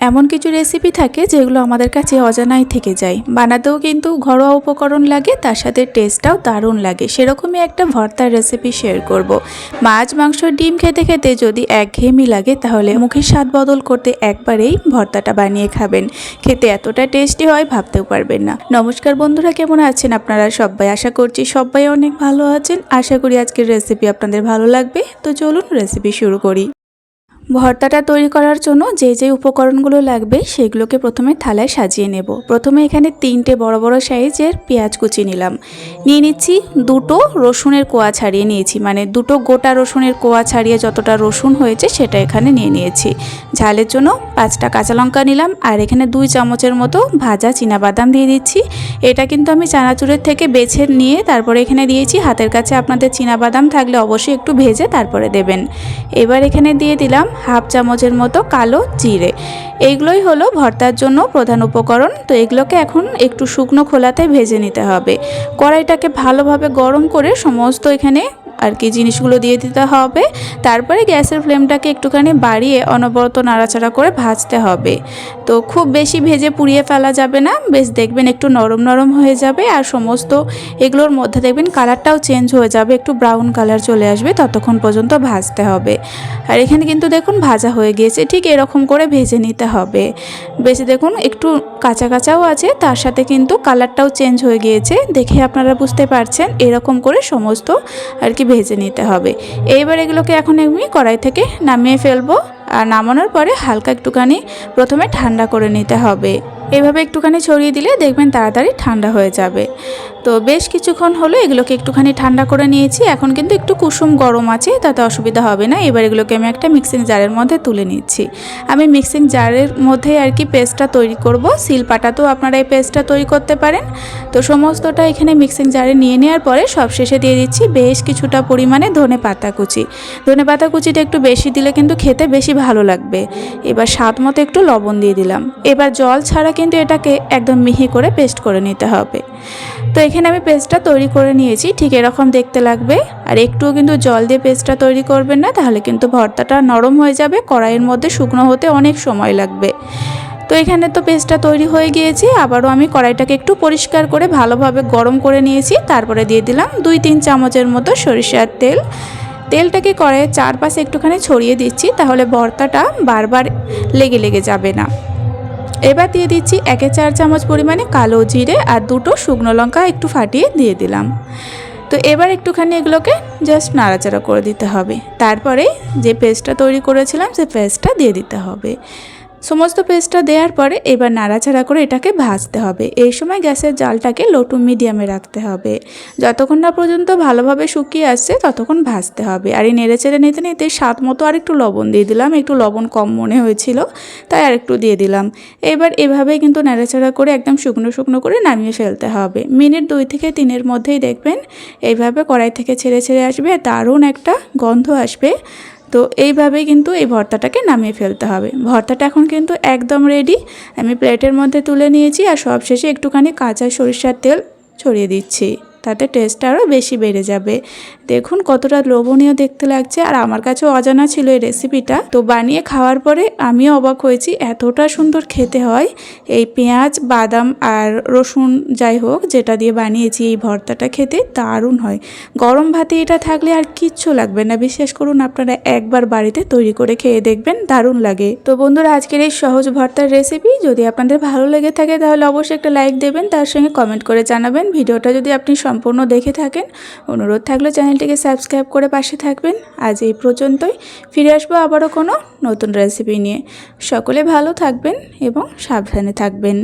এমন কিছু রেসিপি থাকে যেগুলো আমাদের কাছে অজানাই থেকে যায়, বানাতেও কিন্তু ঘরোয়া উপকরণ লাগে, তার সাথে টেস্টটাও দারুণ লাগে। সেরকমই একটা ভর্তার রেসিপি শেয়ার করব। মাছ, মাংস, ডিম খেতে খেতে যদি একঘেয়েমি লাগে তাহলে মুখের স্বাদ বদল করতে একবারেই ভর্তাটা বানিয়ে খাবেন। খেতে এতটা টেস্টি হয় ভাবতেও পারবেন না। নমস্কার বন্ধুরা, কেমন আছেন আপনারা সবাই? আশা করছি সবাই অনেক ভালো আছেন। আশা করি আজকের রেসিপি আপনাদের ভালো লাগবে। তো চলুন রেসিপি শুরু করি। ভর্তাটা তৈরি করার জন্য যে যে উপকরণগুলো লাগবে সেগুলোকে প্রথমে থালায় সাজিয়ে নেব। প্রথমে এখানে 3টে বড় বড় সাইজের পেঁয়াজ কুচি নিয়ে নিচ্ছি। 2টো রসুনের কোয়া ছাড়িয়ে নিয়েছি, মানে 2টো গোটা রসুনের কোয়া ছাড়িয়ে যতটা রসুন হয়েছে সেটা এখানে নিয়ে নিয়েছি। ঝালের জন্য 5টা কাঁচা লঙ্কা নিলাম, আর এখানে 2 চামচের মতো ভাজা চীনাবাদাম দিয়ে দিচ্ছি। এটা কিন্তু আমি চানাচুরের থেকে বেছে নিয়ে তারপরে এখানে দিয়েছি। হাতের কাছে আপনাদের চীনাবাদাম থাকলে অবশ্যই একটু ভেজে তারপরে দেবেন। এবার এখানে দিয়ে দিলাম 1/2 চামচের মতো কালো জিরে। এইগুলোই হলো ভর্তার জন্য প্রধান উপকরণ। তো এগুলোকে এখন একটু শুকনো খোলাতে ভেজে নিতে হবে। কড়াইটাকে ভালোভাবে গরম করে সমস্ত এখানে আর কি জিনিসগুলো দিয়ে দিতে হবে। তারপরে গ্যাসের ফ্লেমটাকে একটুখানি বাড়িয়ে অনবরত নাড়াচাড়া করে ভাজতে হবে। তো খুব বেশি ভেজে পুড়িয়ে ফেলা যাবে না, বেশ দেখবেন একটু নরম নরম হয়ে যাবে। আর সমস্ত এগুলোর মধ্যে দেখবেন কালারটাও চেঞ্জ হয়ে যাবে, একটু ব্রাউন কালার চলে আসবে, ততক্ষণ পর্যন্ত ভাজতে হবে। আর এখানে কিন্তু দেখুন ভাজা হয়ে গিয়েছে, ঠিক এরকম করে ভেজে নিতে হবে। বেশি দেখুন একটু কাঁচা কাঁচাও আছে, তার সাথে কিন্তু কালারটাও চেঞ্জ হয়ে গিয়েছে, দেখে আপনারা বুঝতে পারছেন। এরকম করে সমস্ত আর কি ভেজে নিতে হবে। এইবার এগুলোকে এখন আমি কড়াই থেকে নামিয়ে ফেলবো। আর নামানোর পরে হালকা একটুখানি প্রথমে ঠান্ডা করে নিতে হবে। এইভাবে একটুখানি ছড়িয়ে দিলে দেখবেন তাড়াতাড়ি ঠান্ডা হয়ে যাবে। তো বেশ কিছুক্ষণ হলো এগুলোকে একটুখানি ঠান্ডা করে নিয়েছি। এখন কিন্তু একটু কুসুম গরম আছে, তাতে অসুবিধা হবে না। এবার এগুলোকে আমি একটা মিক্সিং জারের মধ্যে তুলে নিচ্ছি। আমি মিক্সিং জারের মধ্যে আর কি পেস্টটা তৈরি করব। শিলপাটাতেও আপনারা এই পেস্টটা তৈরি করতে পারেন। তো সমস্তটা এখানে মিক্সিং জারে নিয়ে নেওয়ার পরে সবশেষে দিয়ে দিচ্ছি বেশ কিছুটা পরিমাণে ধনেপাতা কুচি। ধনেপাতা কুচিটা একটু বেশি দিলে কিন্তু খেতে বেশি ভালো লাগবে। এবার স্বাদ মতো একটু লবণ দিয়ে দিলাম। এবার জল ছাড়া কিন্তু এটাকে একদম মিহি করে পেস্ট করে নিতে হবে। তো এখানে আমি পেস্টটা তৈরি করে নিয়েছি, ঠিক এরকম দেখতে লাগবে। আর একটুও কিন্তু জল দিয়ে পেস্টটা তৈরি করবেন না, তাহলে কিন্তু ভর্তাটা নরম হয়ে যাবে, কড়াইয়ের মধ্যে শুকনো হতে অনেক সময় লাগবে। তো এখানে তো পেস্টটা তৈরি হয়ে গিয়েছে। আবারও আমি কড়াইটাকে একটু পরিষ্কার করে ভালোভাবে গরম করে নিয়েছি। তারপরে দিয়ে দিলাম 2-3 চামচের মতো সরিষার তেল। তেলটাকে কড়াইয়ের চারপাশে একটুখানি ছড়িয়ে দিচ্ছি, তাহলে ভর্তাটা বারবার লেগে লেগে যাবে না। এবার দিয়ে দিচ্ছি 1/4 চামচ পরিমাণে কালো জিরে আর 2টো শুকনো লঙ্কা একটু ফাটিয়ে দিয়ে দিলাম। তো এবার একটুখানি এগুলোকে জাস্ট নাড়াচাড়া করে দিতে হবে। তারপরে যে পেস্টটা তৈরি করেছিলাম সে পেস্টটা দিয়ে দিতে হবে। সমস্ত পেস্টটা দেওয়ার পরে এবার নাড়াচাড়া করে এটাকে ভাজতে হবে। এই সময় গ্যাসের জালটাকে লো টু মিডিয়ামে রাখতে হবে। যতক্ষণ না পর্যন্ত ভালোভাবে শুকিয়ে আসছে ততক্ষণ ভাজতে হবে। আর এই নেড়েচেড়ে নিতে নিতে স্বাদ মতো আর একটু লবণ দিয়ে দিলাম। একটু লবণ কম মনে হয়েছিল, তাই আর একটু দিয়ে দিলাম। এবার এভাবেই কিন্তু নাড়াচাড়া করে একদম শুকনো শুকনো করে নামিয়ে ফেলতে হবে। মিনিট 2 থেকে 3-এর মধ্যেই দেখবেন এইভাবে কড়াই থেকে ছেড়ে ছেড়ে আসবে, দারুণ একটা গন্ধ আসবে। তো এইভাবেই কিন্তু এই ভর্তাটাকে নামিয়ে ফেলতে হবে। ভর্তাটা এখন কিন্তু একদম রেডি। আমি প্লেটের মধ্যে তুলে নিয়েছি। আর সবশেষে একটুখানি কাঁচা সরিষার তেল ছড়িয়ে দিচ্ছি, তাতে টেস্টটা আরও বেশি বেড়ে যাবে। দেখুন কতটা লোভনীয় দেখতে লাগছে। আর আমার কাছেও অজানা ছিল এই রেসিপিটা। তো বানিয়ে খাওয়ার পরে আমিও অবাক হয়েছি, এতটা সুন্দর খেতে হয়। এই পেঁয়াজ, বাদাম আর রসুন যাই হোক যেটা দিয়ে বানিয়েছি, এই ভর্তাটা খেতে দারুণ হয়। গরম ভাতে এটা থাকলে আর কিচ্ছু লাগবে না। বিশেষ করুন আপনারা একবার বাড়িতে তৈরি করে খেয়ে দেখবেন, দারুণ লাগে। তো বন্ধুরা, আজকের এই সহজ ভর্তার রেসিপি যদি আপনাদের ভালো লেগে থাকে তাহলে অবশ্যই একটা লাইক দেবেন, তার সঙ্গে কমেন্ট করে জানাবেন। ভিডিওটা যদি আপনি সম্পূর্ণ দেখে থাকেন, অনুরোধ থাকলে চ্যানেলটিকে সাবস্ক্রাইব করে পাশে থাকবেন। আজ এই পর্যন্তই। ফিরে আসবো আবারও কোনো নতুন রেসিপি নিয়ে। সকলে ভালো থাকবেন এবং সাবধানে থাকবেন।